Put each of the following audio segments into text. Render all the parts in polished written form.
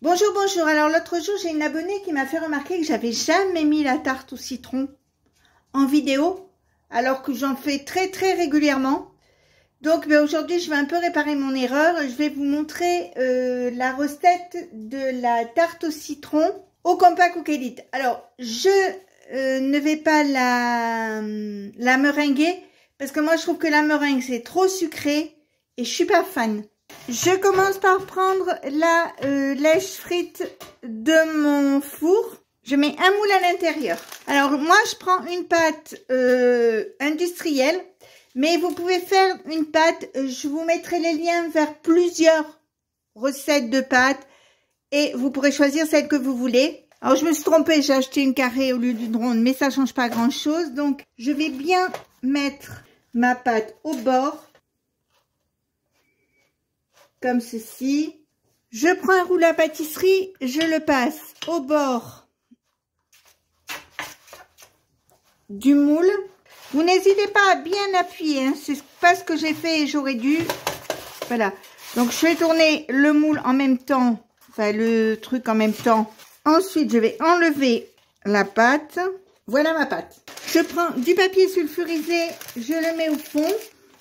Bonjour, bonjour. Alors l'autre jour, j'ai une abonnée qui m'a fait remarquer que j'avais jamais mis la tarte au citron en vidéo, alors que j'en fais très régulièrement. Donc aujourd'hui, je vais un peu réparer mon erreur. Je vais vous montrer la recette de la tarte au citron au Compa Cook Elite. Alors, je ne vais pas la meringuer parce que moi, je trouve que la meringue, c'est trop sucré et je suis pas fan. Je commence par prendre la lèche frite de mon four. Je mets un moule à l'intérieur. Alors moi, je prends une pâte industrielle, mais vous pouvez faire une pâte. Je vous mettrai les liens vers plusieurs recettes de pâtes et vous pourrez choisir celle que vous voulez. Alors je me suis trompée, j'ai acheté une carrée au lieu d'une ronde, mais ça change pas grand chose. Donc je vais bien mettre ma pâte au bord. Comme ceci. Je prends un rouleau à pâtisserie, je le passe au bord du moule. Vous n'hésitez pas à bien appuyer, hein. C'est pas ce que j'ai fait et j'aurais dû. Voilà. Donc je vais tourner le moule en même temps, enfin le truc en même temps. Ensuite, je vais enlever la pâte. Voilà ma pâte. Je prends du papier sulfurisé, je le mets au fond.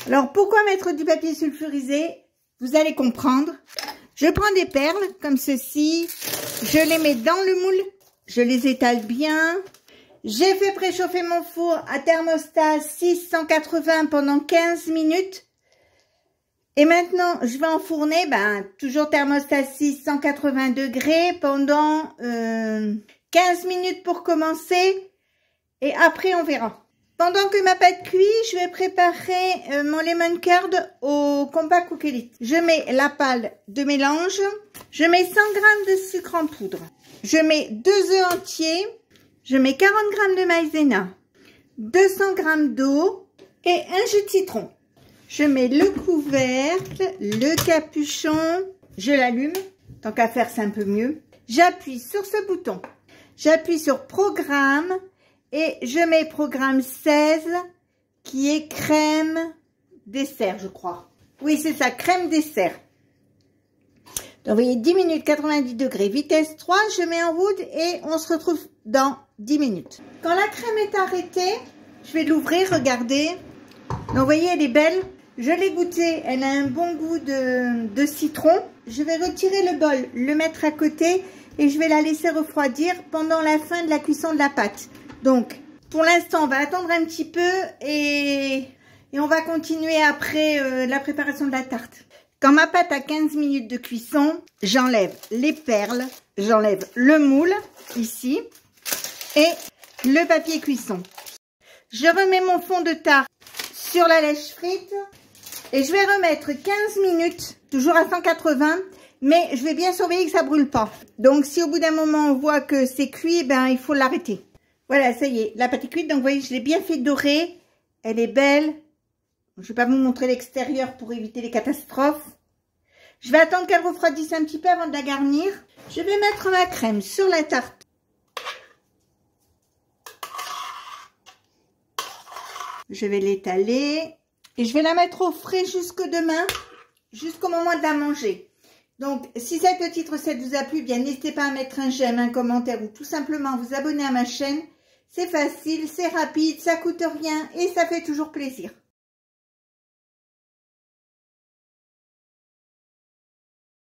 Alors pourquoi mettre du papier sulfurisé? Vous allez comprendre. Je prends des perles comme ceci. Je les mets dans le moule. Je les étale bien. J'ai fait préchauffer mon four à thermostat 680 pendant 15 minutes. Et maintenant, je vais enfourner, toujours thermostat 680 degrés pendant 15 minutes pour commencer. Et après, on verra. Pendant que ma pâte cuit, je vais préparer mon lemon curd au Compa Cook Elite. Je mets la pâle de mélange. Je mets 100 g de sucre en poudre. Je mets 2 œufs entiers. Je mets 40 g de maïzena. 200 g d'eau et un jus de citron. Je mets le couvercle, le capuchon. Je l'allume. Tant qu'à faire, c'est un peu mieux. J'appuie sur ce bouton. J'appuie sur programme. Et je mets programme 16 qui est crème dessert, je crois. Oui, c'est ça, crème dessert. Donc, vous voyez, 10 minutes, 90 degrés, vitesse 3. Je mets en route et on se retrouve dans 10 minutes. Quand la crème est arrêtée, je vais l'ouvrir, regardez. Donc, vous voyez, elle est belle. Je l'ai goûtée, elle a un bon goût de citron. Je vais retirer le bol, le mettre à côté et je vais la laisser refroidir pendant la fin de la cuisson de la pâte. Donc, pour l'instant, on va attendre un petit peu et on va continuer après la préparation de la tarte. Quand ma pâte a 15 minutes de cuisson, j'enlève les perles, j'enlève le moule, ici, et le papier cuisson. Je remets mon fond de tarte sur la lèche frite et je vais remettre 15 minutes, toujours à 180, mais je vais bien surveiller que ça brûle pas. Donc, si au bout d'un moment, on voit que c'est cuit, il faut l'arrêter. Voilà, ça y est, la pâte est cuite. Donc, vous voyez, je l'ai bien fait dorer. Elle est belle. Je ne vais pas vous montrer l'extérieur pour éviter les catastrophes. Je vais attendre qu'elle refroidisse un petit peu avant de la garnir. Je vais mettre ma crème sur la tarte. Je vais l'étaler. Et je vais la mettre au frais jusque demain, jusqu'au moment de la manger. Donc, si cette petite recette vous a plu, bien n'hésitez pas à mettre un j'aime, un commentaire ou tout simplement vous abonner à ma chaîne. C'est facile, c'est rapide, ça coûte rien et ça fait toujours plaisir.